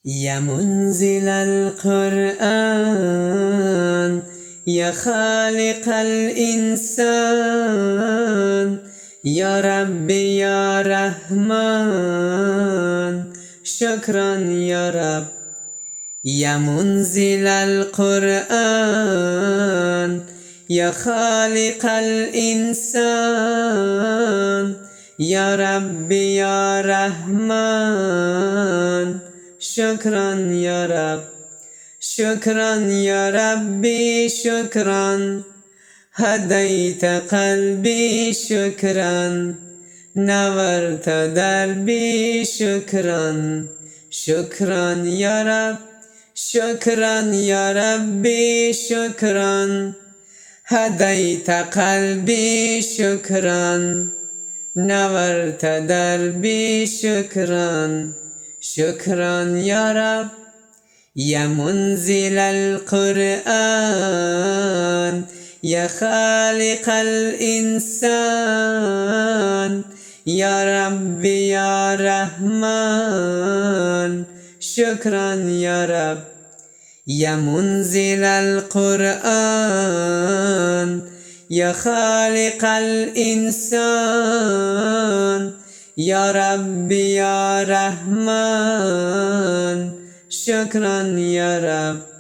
يا منزل القرآن، يا خالق الإنسان، يا ربي يا رحمن، شكرا يا رب. يا منزل القرآن، يا خالق الإنسان، يا ربي يا رحمن، شكرا يا رب. شكرا يا ربي شكرا، هديت قلبي شكرا، نورت دربي شكرا. شكرا يا رب، شكرا يا ربي شكرا، هديت قلبي شكرا، نورت دربي شكرا. شكرا يا رب. يا منزل القرآن، يا خالق الإنسان، يا ربي يا رحمن، شكرا يا رب. يا منزل القرآن، يا خالق الإنسان، يا ربي يا رحمن، شكرا يا رب.